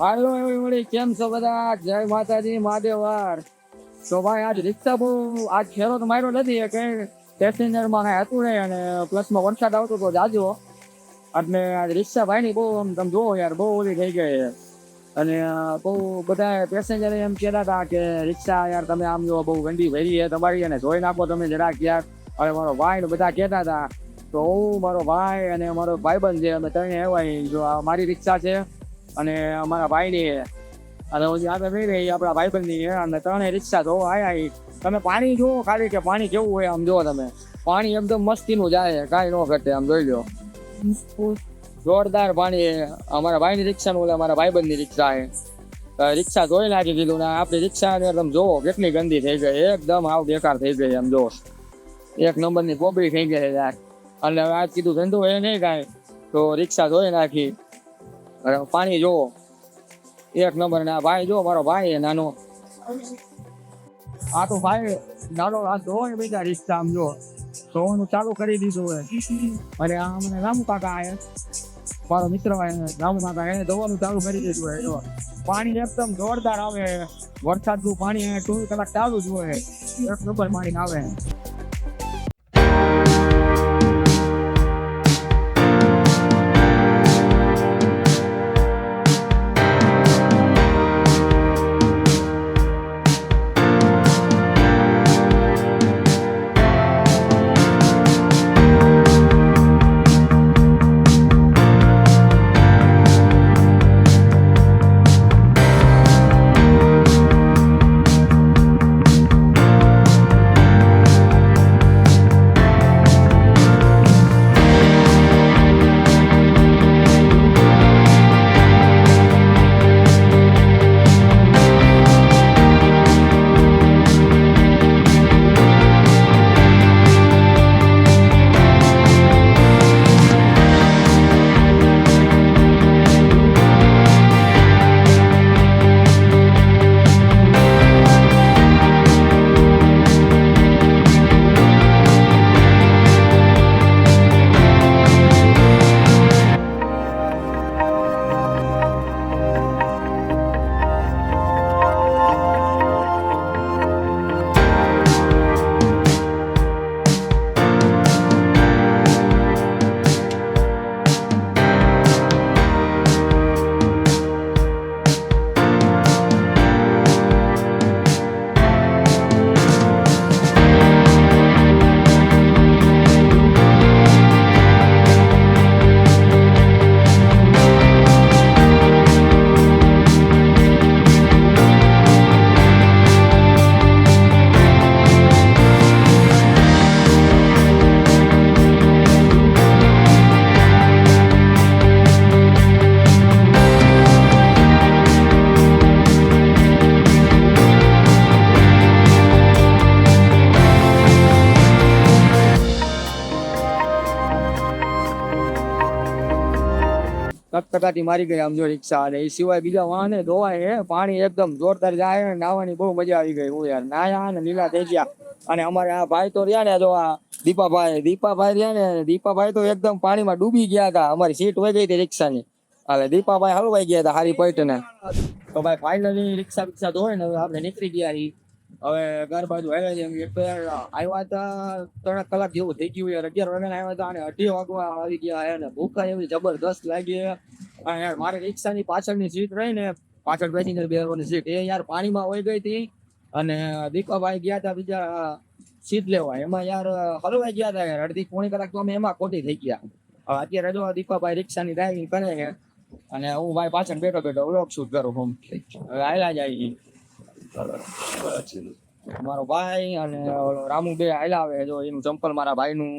હાલો એવડી કેમ છો બધા? જય માતાજી મહાદેવર. તો ભાઈ આજ રિક્ષા બહુ આજ ફેરો તો માર્યો નથી કઈ પેસેન્જરમાં કઈ હતું નહીં અને પ્લસમાં વરસાદ આવતો હતો જાજો એટલે આજ રિક્ષા ભાઈની બહુ આમ તમે જોવો યાર બહુ ઓલી થઈ ગઈ અને બહુ બધા પેસેન્જર એમ કહેતા હતા કે રિક્ષા યાર તમે આમ જો બહુ ગંદી ભરી છે તમારી અને જોઈ નાખો તમે જરાક યાર. અને મારો ભાઈ બધા કહેતા હતા તો હું મારો ભાઈ અને મારો ભાઈબંધ છે અમે ત્રણે આવ્યા જો આ મારી રિક્ષા છે અને અમારા ભાઈની અને હજી આગળ રહી રહી આપણા ભાઈબંધની અને ત્રણે રિક્ષા તો આવ્યા. તમે પાણી જુઓ ખાલી કે પાણી કેવું હોય આમ જુઓ તમે પાણી એકદમ મસ્તીનું જાય કાંઈ ન ઘટે આમ જોઈ લો જોરદાર પાણી. અમારા ભાઈની રિક્ષાનું એટલે અમારા ભાઈબંધની રિક્ષા છે રિક્ષા ધોઈ નાખી કીધું ને આપણી રિક્ષા તમે જોવો કેટલી ગંદી થઈ ગઈ એકદમ આવ બેકાર થઈ ગઈ આમ જો એક નંબરની પોપડી થઈ ગઈ યાર. અને આજ કીધું ધંધો એ નહીં કાંઈ તો રિક્ષા ધોઈ નાખી અને પાણી જોવો એક નંબર. ને આ ભાઈ જો મારો ભાઈ નાનો આ તો ભાઈ નાનો આ ધોય બીજા રિક્ષા આમ જો ધોવાનું ચાલુ કરી દીધું હોય. અને આ મને રામુ કાકા આવ્યા મારો મિત્ર રામુ કાકા એને ધોવાનું ચાલુ કરી દીધું હોય જો પાણી એકદમ જોરદાર આવે વરસાદનું પાણી 24 કલાક ચાલુ જ હોય એક નંબર પાણી આવે. કટકટાટી મારી ગઈ આમ જો રિક્ષા અને એ સિવાય બીજા વાહને ધોવાય પાણી એકદમ જોરદાર જાય નાવાની બહુ મજા આવી ગઈ હું યાર નાયા ને લીલા થઈ ગયા. અને અમારે આ ભાઈ તો રહ્યા ને જો આ દીપાભાઈ રહ્યા ને દીપાભાઈ તો એકદમ પાણીમાં ડૂબી ગયા હતા અમારી સીટ વહી ગઈ હતી રિક્ષાની એટલે દીપાભાઈ હલવાઈ ગયા હતા હારી પૈટ ને. તો ભાઈ ફાઇનલી રિક્ષા ધોય ને આપણે નીકળી ગયા હવે ઘર બાજુ આવ્યા હતા 3 કલાક જેવું થઈ ગયું યાર 11 વાગ્યા આવ્યા હતા અને 2:30 વાગવા આવી ગયા અને ભૂખા એવી જબરદસ્ત લાગી. અને યાર મારી રિક્ષાની પાછળની સીટ રહી ને પાછળ પેસેન્જર બેસવાની સીટ એ યાર પાણીમાં વહી ગઈ હતી અને દીપાભાઈ ગયા હતા બીજા સીટ લેવા એમાં યાર હલવાઈ ગયા હતા યાર 1.5-પોણી કલાક તો અમે એમાં ખોટી થઈ ગયા. હવે અત્યારે જો દીપાભાઈ રિક્ષાની ડ્રાઇવિંગ કરે છે અને હું ભાઈ પાછળ બેઠો વ્લોગ શૂટ કરું હું હવે આયલા જાય મારો ભાઈ અને રામુ બે આયલા આવે જો એનું ચંપલ મારા ભાઈનું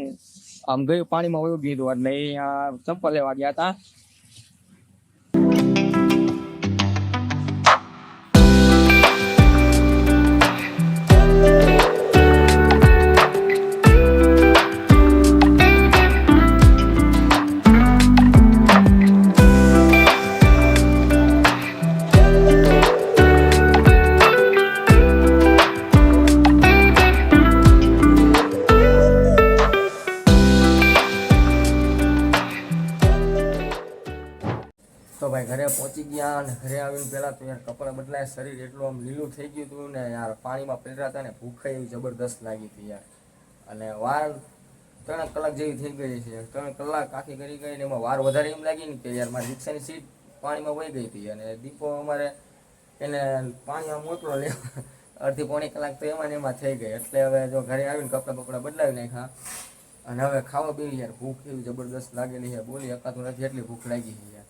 આમ ગયું પાણીમાં વયું ગયું એટલે એ ચંપલ લેવા ગયા હતા. ગયા અને ઘરે આવીને પહેલાં તો યાર કપડાં બદલાય, શરીર એટલું આમ લીલું થઈ ગયું હતું ને યાર, પાણીમાં પલળ્યા હતા ને ભૂખ એવી જબરદસ્ત લાગી હતી યાર. અને વાર 3 કલાક જેવી થઈ ગઈ છે, 3 કલાક આખી કરી ગઈ ને એમાં વાર વધારે એમ લાગી ને કે યાર મારી રિક્ષાની સીટ પાણીમાં વહી ગઈ હતી. અને દીપો અમારે એને પાણીમાં મોકલો લેવા, અડધી પોણી કલાક તો એમાં ને એમાં થઈ ગઈ. એટલે હવે જો ઘરે આવીને કપડાં બપડા બદલાવી નાખ્યા અને હવે ખાવા પીવી યાર, ભૂખ એવી જબરદસ્ત લાગેલી છે, બોલી શકાતું નથી એટલી ભૂખ લાગી છે યાર.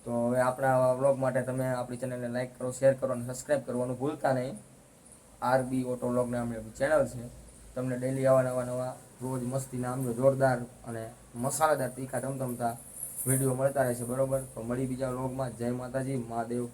તો હવે આપણા વ્લોગ માટે તમે આપણી ચેનલને લાઈક કરો, શેર કરો અને સબસ્ક્રાઈબ કરવાનું ભૂલતા નહીં. આરબી ઓટો વ્લોગ નામની આપણી ચેનલ છે. તમને ડેલી આવા નવા રોજ મસ્તીના આમ જોરદાર અને મસાલેદાર તીખા ધમધમતા વિડીયો મળતા રહેશે, બરોબર? તો મળી બીજા વ્લોગમાં. જય માતાજી, મહાદેવ.